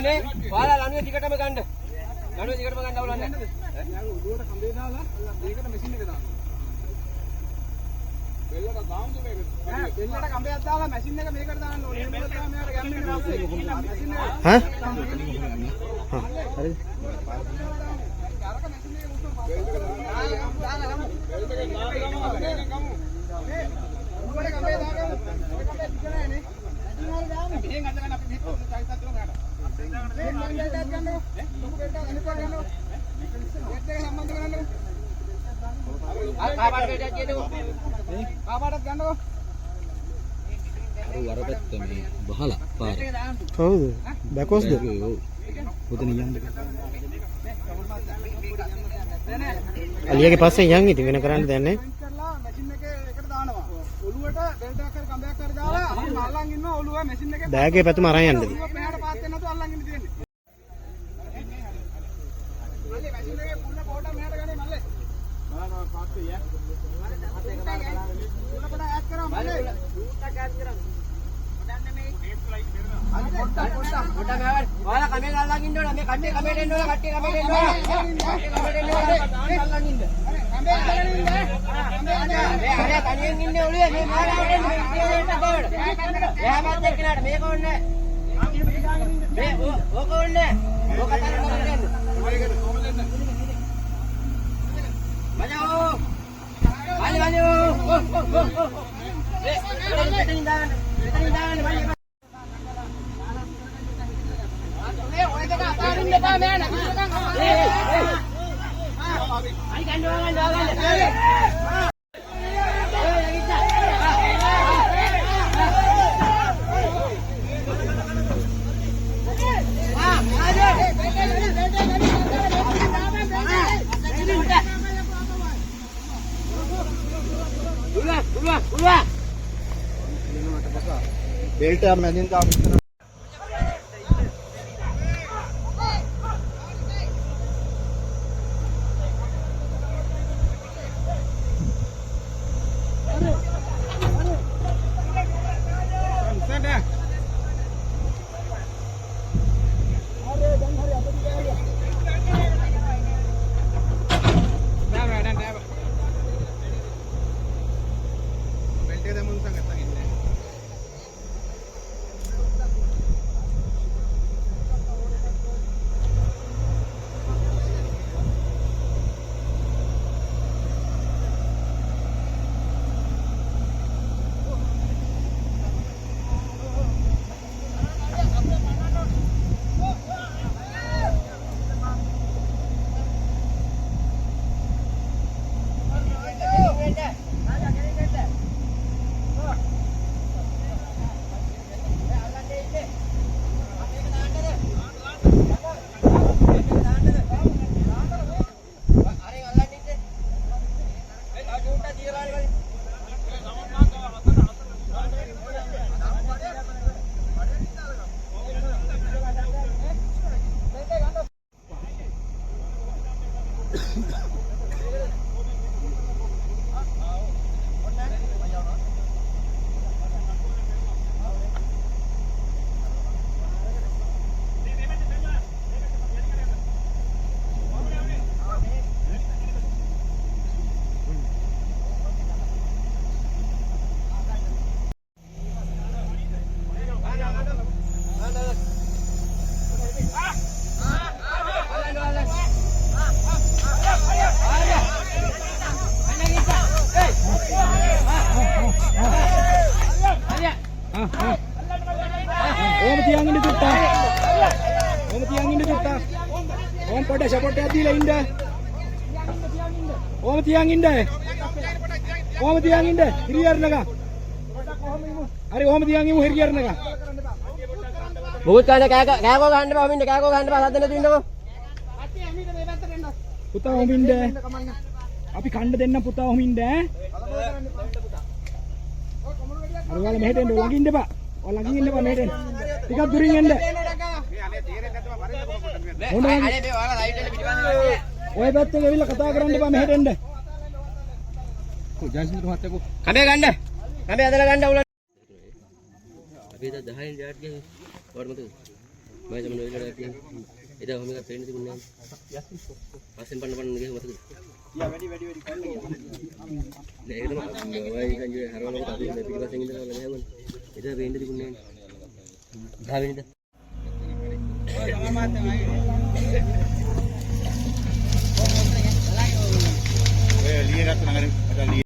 පාලා ලණුවේ දිගටම ගන්න. ලණුවේ දිගටම ගන්න අවුලන්නේ. ඔළුවට කම්බේ දාලා ඒකට මැෂින් එක දාන්න. බෙල්ලට දාමුද මේක? බෙල්ලට කම්බයක් දාලා මැෂින් එක මේකට දාන්න ඕනේ. මේකට දාලා මෙයාට ගැම්මෙන් පස්සේ මැෂින් එක. හා? හා. හරි. අරක මැෂින් එක උස්සන පස්සේ දාලා ගමු. බෙල්ලට දාලා ගමු. මේ ඔළුවට කම්බේ දාගමු. කම්බේ දිග නැහැනේ. මෙහෙන් අදගෙන අපි මෙහෙත් චයිතත් දුර ගන්න. මෙහෙන් මංගලටත් ගන්නකො. ලොකු බෙල්ලට අනිත් පාර ගන්නකො. මේත් එක සම්බන්ධ කරන්නකො. කාපාට බෙල්ලට කියන්නකො. කාපාටත් ගන්නකො. අර වරපැත්ත මේ බහලා පාර. කවුද? බැකෝස්ද? ඔව්. උතන යන්න. අලියගේ පස්සේ යන් ඉතින් වෙන කරන්න දෙයක් නැහැ. කරලා මැෂින් එකේ එකට දානවා. ඔළුවට බෙල්ට් එකක් කර කම්බයක් කර දාලා අපි අල්ලන් ඉන්නවා ඔළුව මැෂින් එකේ. බෑගේ පැතුම අරන් යන්නද? ඔළුව මෙහාට පාත් වෙන්නේ නැතුව අල්ලන් ඉන්න තියෙන්නේ. මල්ලේ මැෂින් එකේ පුල්ල පොඩ මෙහාට ගන්නේ මල්ලේ. මම පාත් වෙයි ඈ. පුල්ල පොඩ ඈඩ් කරා මල්ලේ. ෂූට් එක ඈඩ් කරා. හොදන්න මේ ටේප් ලයිට් කරනවා. අද පොඩ ගාවල්. ඔයාලා කමෙන් අල්ලන් ඉන්න ඕන. මේ කට්ටිය කමෙන් එන්න ඕන. කට්ටිය කමෙන් එන්න ඕන. කට්ටිය කමෙන් එන්න ඕන. අල්ලන් ඉන්න. කමෙන් අල්ලන් ඉන්න. මේ අර තනියෙන් ඉන්නේ ඔළුවේ මේ මාලාවට එන්න ගාවට. එයාමත් එක්කනට මේක ඕනේ. මේ ඕක ඕනේ. ඕක තරන්න කරන්න. මජෝ. මල්ලි මෙතනින් දාන්න. මෙතනින් දාන්න මල්ලි. මේ ඔය දෙක අතාරින්න එපා මෑන. අයි ගන්න. බෙල්ට් එක මැදින් දාමු. ඕම තියන් ඉන්න චුට්ටා. ඕම තියන් ඉන්න චුට්ටා. ඕම පොඩ සපෝට් එකක් දීලා ඉන්න. ඕම තියන් ඉන්න. ඕම තියන් ඉන්න. හිරියර්නක. හරි ඕම තියන් ඉමු හිරියර්නක. මොකද කන්නේ කෑකෝ ගහන්න බෑ ඔමින්න කෑකෝ ගහන්න බෑ සද්ද නැතුව ඉන්නකෝ. පුතා ඔමින්න. අපි කණ්ඩ දෙන්න පුතා ඔමින්න ඈ. අර ඔයාලා මෙහෙට එන්න ළඟින් ඉන්න එපා. ඔයාලා ළඟින් ඉන්න එපා මෙහෙට එන්න. ටිකක් දුරින් එන්න. ඔය පැත්තේ ගිහිල්ලා කතා කරන්න එපා මෙහෙට එන්න. ජාසින්ට මහත්තයෝ කඹේ ගන්න. කඹේ ඇදලා ගන්න උල. අපි 10න් ජාට් ගියේ. ඔයාලට මතකද? Baik sama dulu lagi. Itu kami kat train itu punya. Pasin pan gitu masa. Ya, ready. Nah, itu mah baik kan juga harus orang tapi tapi pasang itu kalau nyaman. Itu train itu punya. Kawin itu. Jangan mati lagi. lihat nangarin ada lihat